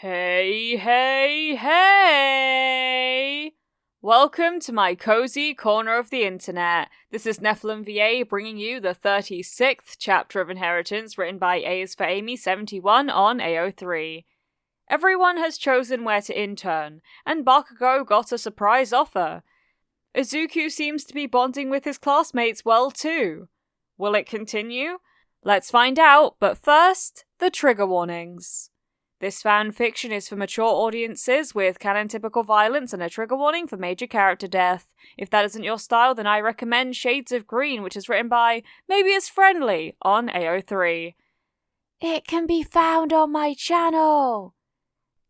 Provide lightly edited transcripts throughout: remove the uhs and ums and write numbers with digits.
Hey, hey, hey! Welcome to my cozy corner of the internet. This is Nephilim VA bringing you the 36th chapter of Inheritance written by A is for Amy 71 on AO3. Everyone has chosen where to intern, and Bakugo got a surprise offer. Izuku seems to be bonding with his classmates well too. Will it continue? Let's find out, but first, the trigger warnings. This fan fiction is for mature audiences with canon-typical violence and a trigger warning for major character death. If that isn't your style, then I recommend Shades of Green, which is written by Maybe It's Friendly on AO3. It can be found on my channel!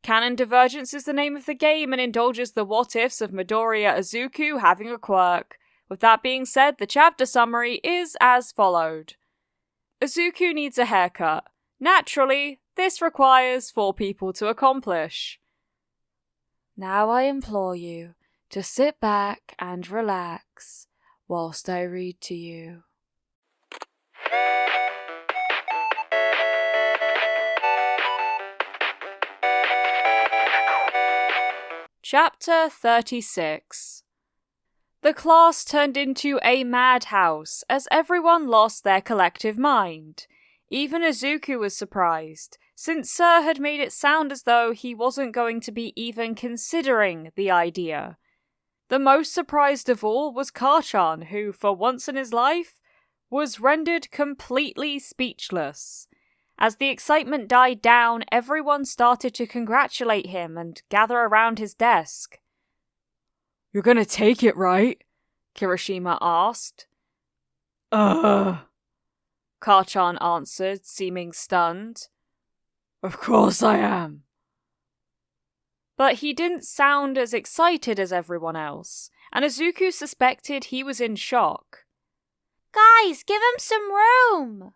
Canon Divergence is the name of the game and indulges the what-ifs of Midoriya Izuku having a quirk. With that being said, the chapter summary is as followed. Izuku needs a haircut. Naturally, this requires 4 people to accomplish. Now I implore you to sit back and relax whilst I read to you. Chapter 36. The class turned into a madhouse as everyone lost their collective mind. Even Izuku was surprised, since Sir had made it sound as though he wasn't going to be even considering the idea. The most surprised of all was Karchan, who, for once in his life, was rendered completely speechless. As the excitement died down, everyone started to congratulate him and gather around his desk. "You're gonna take it, right?" Kirishima asked. Karchan answered, seeming stunned. "Of course I am." But he didn't sound as excited as everyone else, and Izuku suspected he was in shock. "Guys, give him some room!"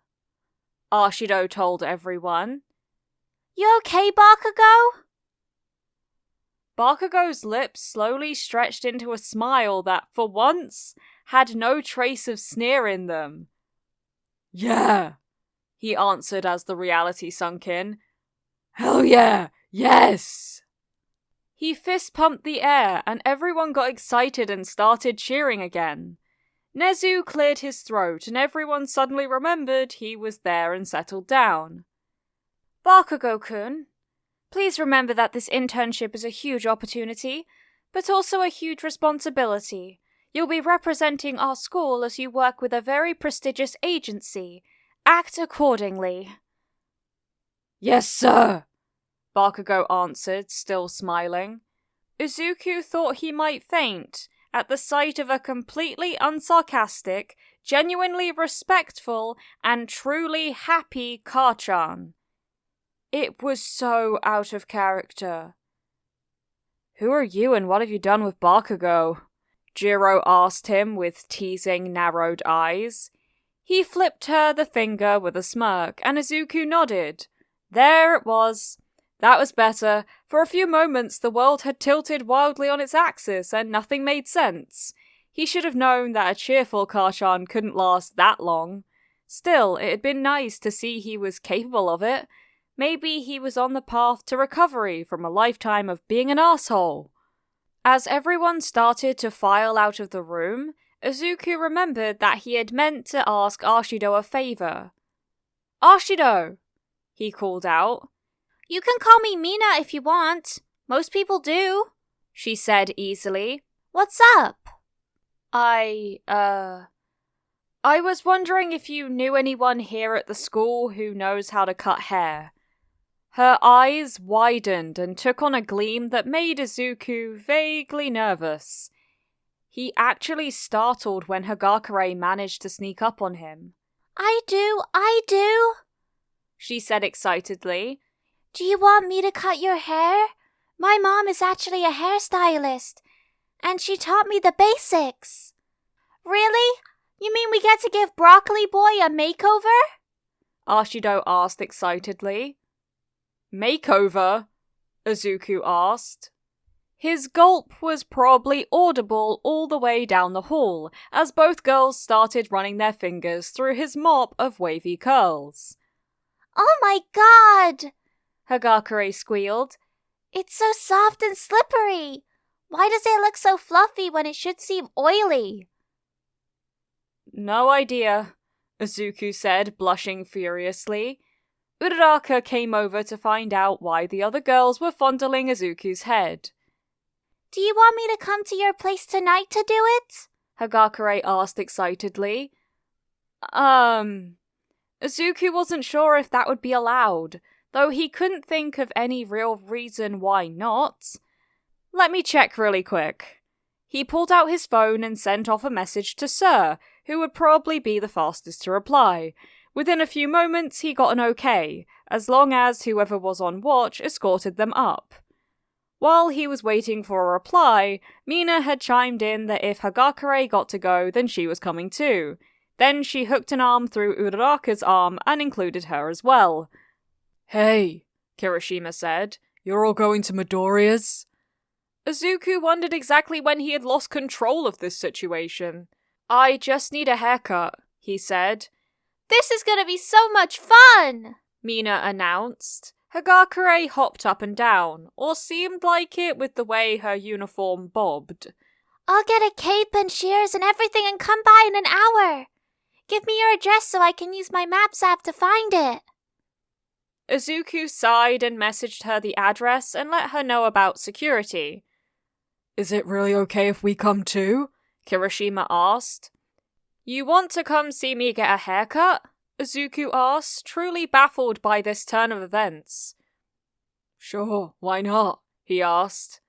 Ashido told everyone. "You okay, Bakugo?" Bakugo's lips slowly stretched into a smile that, for once, had no trace of sneer in them. "Yeah," he answered as the reality sunk in. "Hell yeah! Yes!" He fist-pumped the air, and everyone got excited and started cheering again. Nezu cleared his throat, and everyone suddenly remembered he was there and settled down. "Bakugo-kun, please remember that this internship is a huge opportunity, but also a huge responsibility. You'll be representing our school as you work with a very prestigious agency. Act accordingly." "Yes, sir," Bakugo answered, still smiling. Izuku thought he might faint at the sight of a completely unsarcastic, genuinely respectful, and truly happy Karchan. It was so out of character. "Who are you and what have you done with Bakugo?" Jiro asked him with teasing, narrowed eyes. He flipped her the finger with a smirk, and Izuku nodded. There it was. That was better. For a few moments the world had tilted wildly on its axis, and nothing made sense. He should have known that a cheerful Karchan couldn't last that long. Still, it had been nice to see he was capable of it. Maybe he was on the path to recovery from a lifetime of being an asshole. As everyone started to file out of the room, Izuku remembered that he had meant to ask Ashido a favor. "Ashido!" he called out. "You can call me Mina if you want. Most people do," she said easily. "What's up?" I was wondering if you knew anyone here at the school who knows how to cut hair." Her eyes widened and took on a gleam that made Izuku vaguely nervous. He actually startled when Hagakure managed to sneak up on him. I do, she said excitedly. "Do you want me to cut your hair? My mom is actually a hairstylist, and she taught me the basics." "Really? You mean we get to give Broccoli Boy a makeover?" Ashido asked excitedly. "Makeover?" Izuku asked. His gulp was probably audible all the way down the hall as both girls started running their fingers through his mop of wavy curls. "Oh my god!" Hagakure squealed. It's so soft and slippery. Why does it look so fluffy when it should seem oily? No idea, Izuku said, blushing furiously. Uraraka came over to find out why the other girls were fondling Izuku's head. Do you want me to come to your place tonight to do it? Hagakure asked excitedly. Izuku wasn't sure if that would be allowed, though he couldn't think of any real reason why not. Let me check really quick. He pulled out his phone and sent off a message to Sir, who would probably be the fastest to reply. Within a few moments, he got an okay, as long as whoever was on watch escorted them up. While he was waiting for a reply, Mina had chimed in that if Hagakure got to go, then she was coming too. Then she hooked an arm through Uraraka's arm and included her as well. Hey, Kirishima said, you're all going to Midoriya's? Izuku wondered exactly when he had lost control of this situation. I just need a haircut, he said. This is gonna be so much fun, Mina announced. Hagakure hopped up and down, or seemed like it with the way her uniform bobbed. I'll get a cape and shears and everything and come by in an hour. Give me your address so I can use my Maps app to find it. Izuku sighed and messaged her the address and let her know about security. Is it really okay if we come too? Kirishima asked. You want to come see me get a haircut? Izuku asked, truly baffled by this turn of events. Sure, why not? He asked.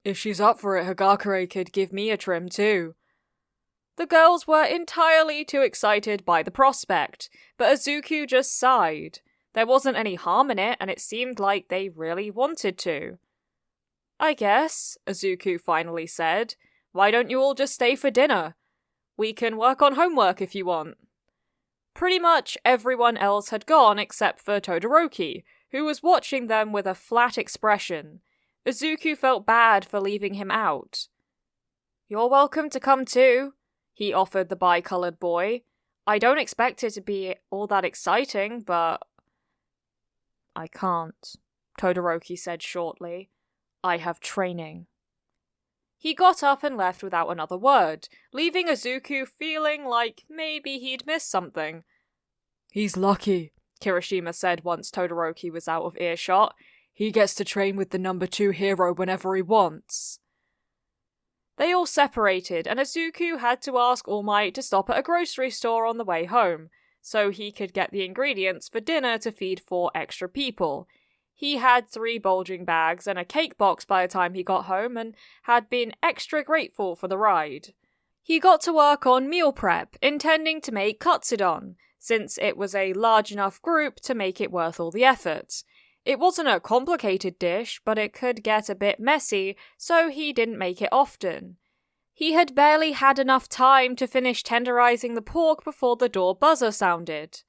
If she's up for it, Hagakure could give me a trim too. The girls were entirely too excited by the prospect, but Izuku just sighed. There wasn't any harm in it, and it seemed like they really wanted to. I guess, Izuku finally said. Why don't you all just stay for dinner? We can work on homework if you want. Pretty much everyone else had gone except for Todoroki, who was watching them with a flat expression. Izuku felt bad for leaving him out. You're welcome to come too, he offered the bi-coloured boy. I don't expect it to be all that exciting, but... I can't, Todoroki said shortly. I have training. He got up and left without another word, leaving Izuku feeling like maybe he'd missed something. He's lucky, Kirishima said once Todoroki was out of earshot. He gets to train with the number 2 hero whenever he wants. They all separated, and Izuku had to ask All Might to stop at a grocery store on the way home, so he could get the ingredients for dinner to feed 4 extra people. He had 3 bulging bags and a cake box by the time he got home and had been extra grateful for the ride. He got to work on meal prep, intending to make katsudon, since it was a large enough group to make it worth all the effort. It wasn't a complicated dish, but it could get a bit messy, so he didn't make it often. He had barely had enough time to finish tenderizing the pork before the door buzzer sounded.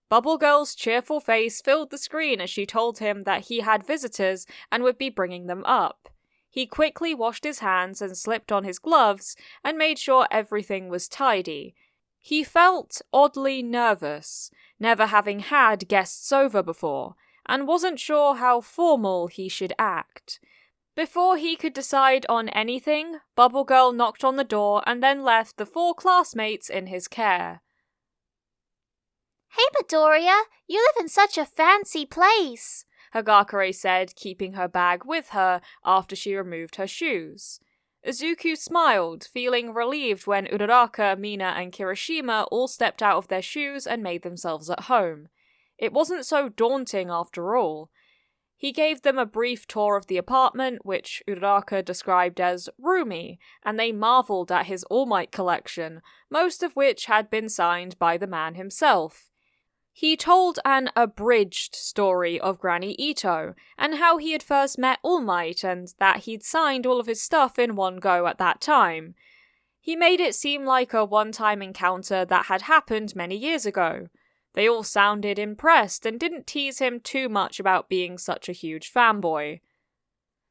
Bubble Girl's cheerful face filled the screen as she told him that he had visitors and would be bringing them up. He quickly washed his hands and slipped on his gloves and made sure everything was tidy. He felt oddly nervous, never having had guests over before, and wasn't sure how formal he should act. Before he could decide on anything, Bubble Girl knocked on the door and then left the 4 classmates in his care. Hey Midoriya, you live in such a fancy place, Hagakure said, keeping her bag with her after she removed her shoes. Izuku smiled, feeling relieved when Uraraka, Mina, and Kirishima all stepped out of their shoes and made themselves at home. It wasn't so daunting after all. He gave them a brief tour of the apartment, which Uraraka described as roomy, and they marvelled at his All Might collection, most of which had been signed by the man himself. He told an abridged story of Granny Ito, and how he had first met All Might, and that he'd signed all of his stuff in one go at that time. He made it seem like a one-time encounter that had happened many years ago. They all sounded impressed and didn't tease him too much about being such a huge fanboy.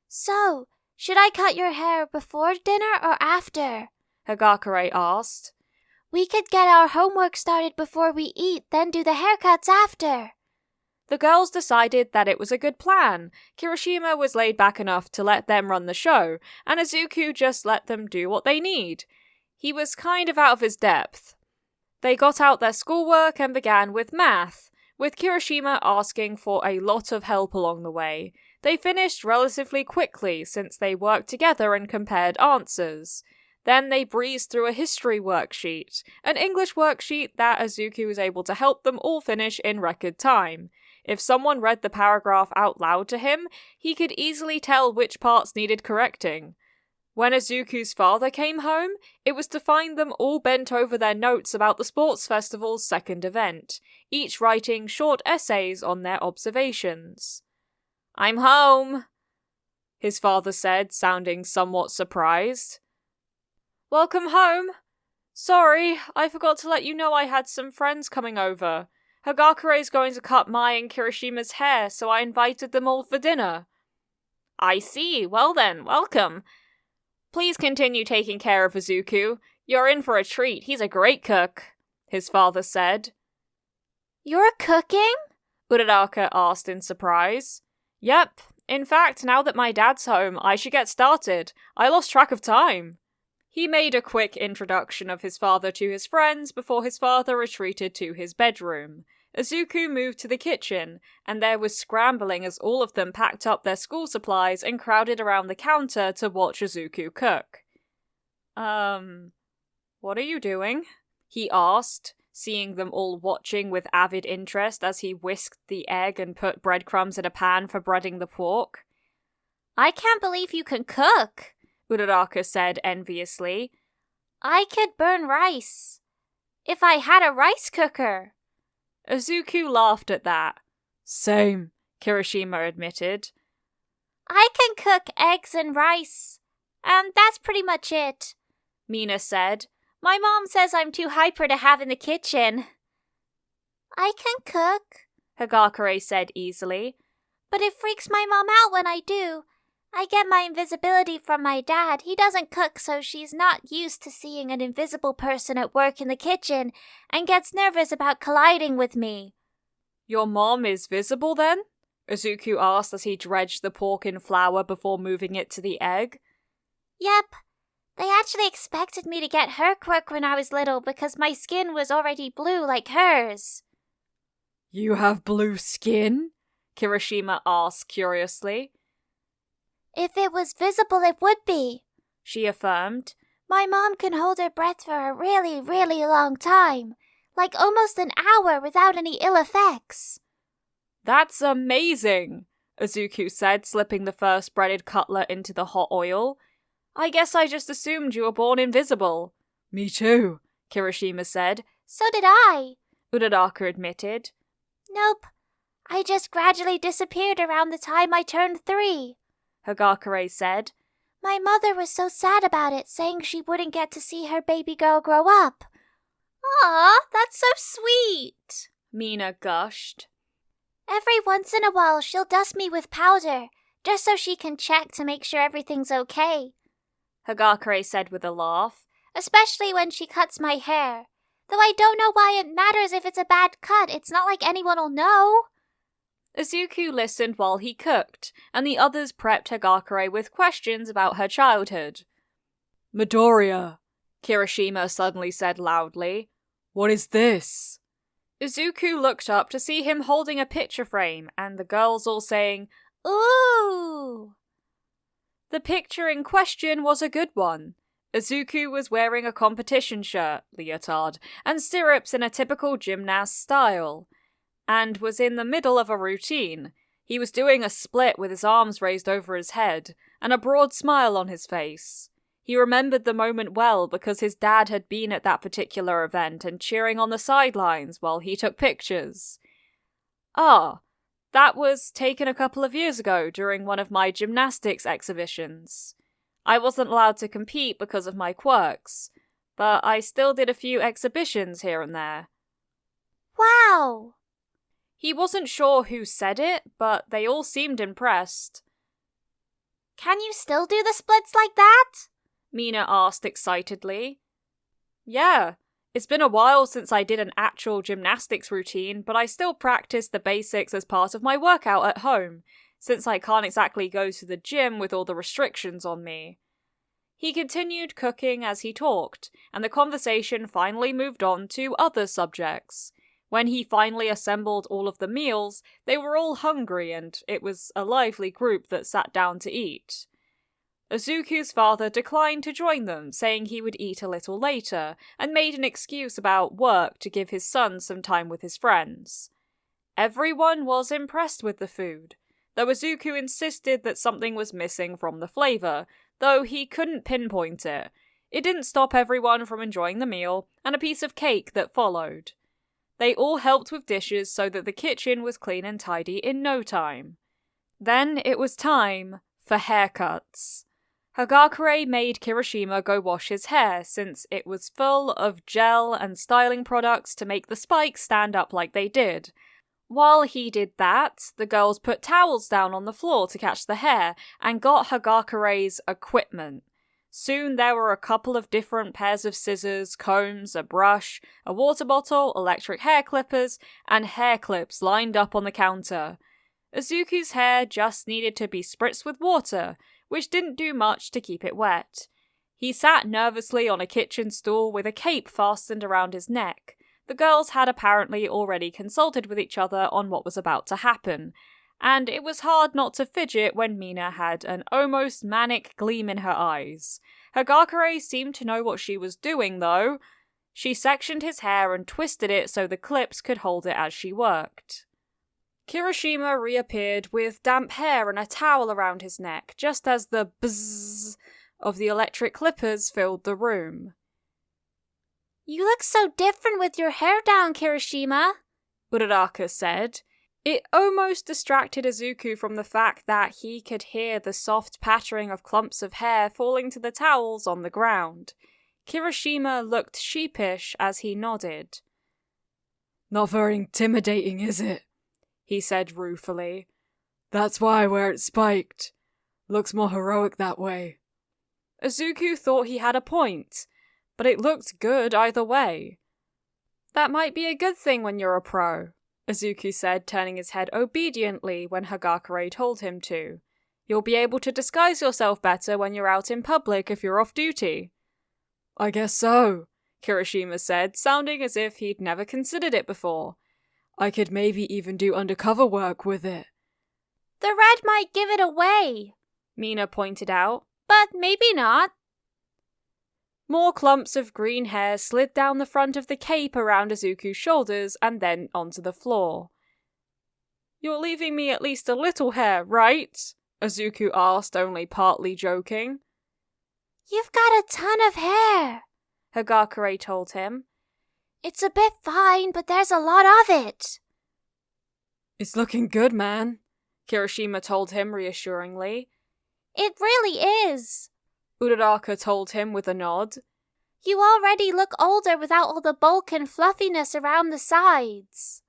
So, should I cut your hair before dinner or after? Hagakure asked. We could get our homework started before we eat, then do the haircuts after. The girls decided that it was a good plan. Kirishima was laid back enough to let them run the show, and Izuku just let them do what they need. He was kind of out of his depth. They got out their schoolwork and began with math, with Kirishima asking for a lot of help along the way. They finished relatively quickly since they worked together and compared answers. Then they breezed through a history worksheet, an English worksheet that Izuku was able to help them all finish in record time. If someone read the paragraph out loud to him, he could easily tell which parts needed correcting. When Izuku's father came home, it was to find them all bent over their notes about the sports festival's second event, each writing short essays on their observations. "I'm home," his father said, sounding somewhat surprised. "Welcome home. Sorry, I forgot to let you know I had some friends coming over. Hagakure's going to cut Mai and Kirishima's hair, so I invited them all for dinner." "I see. Well then, welcome. Please continue taking care of Izuku. You're in for a treat. He's a great cook," his father said. "You're cooking?" Uraraka asked in surprise. "Yep. In fact, now that my dad's home, I should get started. I lost track of time." He made a quick introduction of his father to his friends before his father retreated to his bedroom. Izuku moved to the kitchen, and there was scrambling as all of them packed up their school supplies and crowded around the counter to watch Izuku cook. What are you doing?" he asked, seeing them all watching with avid interest as he whisked the egg and put breadcrumbs in a pan for breading the pork. "I can't believe you can cook," Uraraka said enviously. "I could burn rice. If I had a rice cooker." Izuku laughed at that. "Same," Kirishima admitted. "I can cook eggs and rice. That's pretty much it," Mina said. "My mom says I'm too hyper to have in the kitchen." "I can cook," Hagakure said easily. "But it freaks my mom out when I do. I get my invisibility from my dad. He doesn't cook, so she's not used to seeing an invisible person at work in the kitchen and gets nervous about colliding with me." "Your mom is visible then?" Izuku asked as he dredged the pork in flour before moving it to the egg. "Yep. They actually expected me to get her quirk when I was little because my skin was already blue like hers." "You have blue skin?" Kirishima asked curiously. "If it was visible, it would be," she affirmed. "My mom can hold her breath for a really, really long time, like almost an hour without any ill effects." "That's amazing," Izuku said, slipping the first breaded cutlet into the hot oil. "I guess I just assumed you were born invisible." "Me too," Kirishima said. "So did I," Uraraka admitted. "Nope. I just gradually disappeared around the time I turned 3. Hagakure said. "My mother was so sad about it, saying she wouldn't get to see her baby girl grow up." "Aw, that's so sweet," Mina gushed. "Every once in a while she'll dust me with powder, just so she can check to make sure everything's okay," Hagakure said with a laugh. "Especially when she cuts my hair. Though I don't know why it matters if it's a bad cut, it's not like anyone'll know." Izuku listened while he cooked, and the others prepped Hagakure with questions about her childhood. "Midoriya," Kirishima suddenly said loudly. "What is this?" Izuku looked up to see him holding a picture frame, and the girls all saying, "Ooh!" The picture in question was a good one. Izuku was wearing a competition shirt, leotard, and stirrups in a typical gymnast style, and was in the middle of a routine. He was doing a split with his arms raised over his head, and a broad smile on his face. He remembered the moment well because his dad had been at that particular event and cheering on the sidelines while he took pictures. "Ah, that was taken a couple of years ago during one of my gymnastics exhibitions. I wasn't allowed to compete because of my quirks, but I still did a few exhibitions here and there." "Wow!" He wasn't sure who said it, but they all seemed impressed. "Can you still do the splits like that?" Mina asked excitedly. "Yeah, It's been a while since I did an actual gymnastics routine, but I still practice the basics as part of my workout at home, since I can't exactly go to the gym with all the restrictions on me. He continued cooking as he talked, and the conversation finally moved on to other subjects. When he finally assembled all of the meals, they were all hungry and it was a lively group that sat down to eat. Izuku's father declined to join them, saying he would eat a little later, and made an excuse about work to give his son some time with his friends. Everyone was impressed with the food, though Izuku insisted that something was missing from the flavour, though he couldn't pinpoint it. It didn't stop everyone from enjoying the meal, and a piece of cake that followed. They all helped with dishes so that the kitchen was clean and tidy in no time. Then it was time for haircuts. Hagakure made Kirishima go wash his hair since it was full of gel and styling products to make the spikes stand up like they did. While he did that, the girls put towels down on the floor to catch the hair and got Hagakure's equipment. Soon there were a couple of different pairs of scissors, combs, a brush, a water bottle, electric hair clippers, and hair clips lined up on the counter. Izuku's hair just needed to be spritzed with water, which didn't do much to keep it wet. He sat nervously on a kitchen stool with a cape fastened around his neck. The girls had apparently already consulted with each other on what was about to happen, and it was hard not to fidget when Mina had an almost manic gleam in her eyes. Hagakure seemed to know what she was doing, though. She sectioned his hair and twisted it so the clips could hold it as she worked. Kirishima reappeared with damp hair and a towel around his neck, just as the bzzz of the electric clippers filled the room. "You look so different with your hair down, Kirishima," Uraraka said. It almost distracted Izuku from the fact that he could hear the soft pattering of clumps of hair falling to the towels on the ground. Kirishima looked sheepish as he nodded. "Not very intimidating, is it?" he said ruefully. "That's why I wear it spiked. Looks more heroic that way." Izuku thought he had a point, but it looked good either way. "That might be a good thing when you're a pro," Izuku said, turning his head obediently when Hagakure told him to. "You'll be able to disguise yourself better when you're out in public if you're off duty." "I guess so," Kirishima said, sounding as if he'd never considered it before. "I could maybe even do undercover work with it." "The red might give it away," Mina pointed out, "but maybe not." More clumps of green hair slid down the front of the cape around Izuku's shoulders and then onto the floor. "You're leaving me at least a little hair, right?" Izuku asked, only partly joking. "You've got a ton of hair," Hagakure told him. "It's a bit fine, but there's a lot of it." "It's looking good, man," Kirishima told him reassuringly. "It really is," Uraraka told him with a nod. "You already look older without all the bulk and fluffiness around the sides."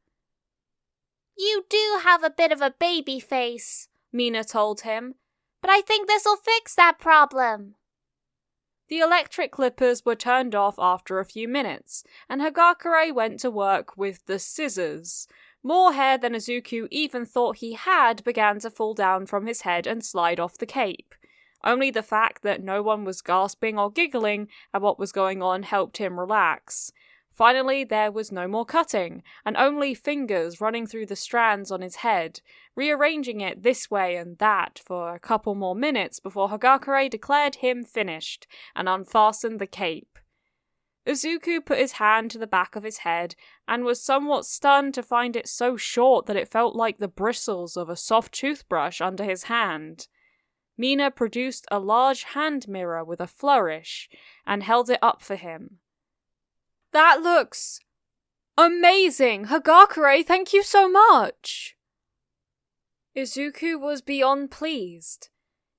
"You do have a bit of a baby face," Mina told him, "but I think this'll fix that problem." The electric clippers were turned off after a few minutes, and Hagakure went to work with the scissors. More hair than Izuku even thought he had began to fall down from his head and slide off the cape. Only the fact that no one was gasping or giggling at what was going on helped him relax. Finally, there was no more cutting, and only fingers running through the strands on his head, rearranging it this way and that for a couple more minutes before Hagakure declared him finished and unfastened the cape. Izuku put his hand to the back of his head and was somewhat stunned to find it so short that it felt like the bristles of a soft toothbrush under his hand. Mina produced a large hand mirror with a flourish and held it up for him. "That looks amazing! Hagakure, thank you so much!" Izuku was beyond pleased.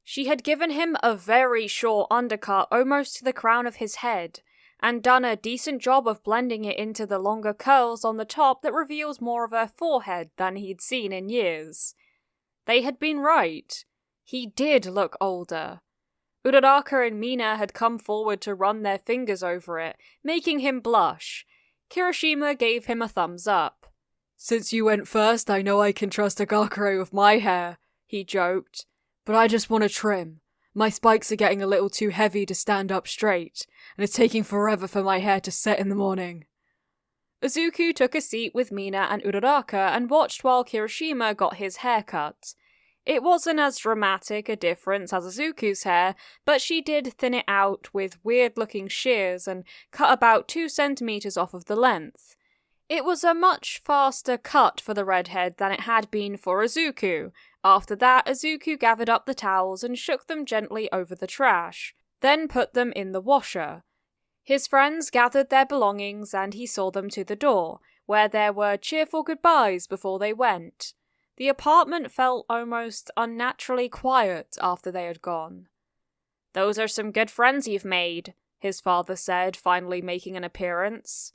She had given him a very short undercut almost to the crown of his head, and done a decent job of blending it into the longer curls on the top that reveals more of her forehead than he'd seen in years. They had been right. He did look older. Uraraka and Mina had come forward to run their fingers over it, making him blush. Kirishima gave him a thumbs up. "Since you went first, I know I can trust Agakure with my hair," he joked. "But I just want to trim. My spikes are getting a little too heavy to stand up straight, and it's taking forever for my hair to set in the morning." Izuku took a seat with Mina and Uraraka and watched while Kirishima got his hair cut. It wasn't as dramatic a difference as Izuku's hair, but she did thin it out with weird-looking shears and cut about 2 centimeters off of the length. It was a much faster cut for the redhead than it had been for Izuku. After that, Izuku gathered up the towels and shook them gently over the trash, then put them in the washer. His friends gathered their belongings and he saw them to the door, where there were cheerful goodbyes before they went. The apartment felt almost unnaturally quiet after they had gone. "Those are some good friends you've made," his father said, finally making an appearance.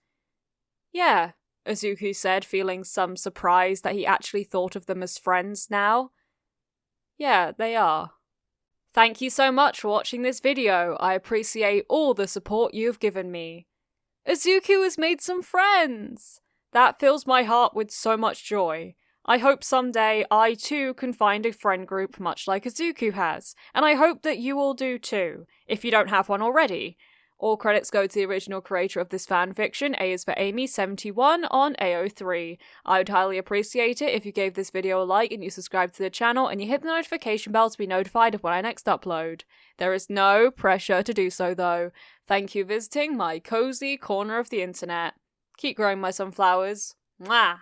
"Yeah," Izuku said, feeling some surprise that he actually thought of them as friends now. "Yeah, they are. Thank you so much for watching this video. I appreciate all the support you've given me." Izuku has made some friends! That fills my heart with so much joy. I hope someday I too can find a friend group much like Izuku has, and I hope that you all do too, if you don't have one already. All credits go to the original creator of this fanfiction, A is for Amy 71 on AO3. I would highly appreciate it if you gave this video a like and you subscribe to the channel and you hit the notification bell to be notified of when I next upload. There is no pressure to do so though. Thank you for visiting my cozy corner of the internet. Keep growing my sunflowers. Mwah!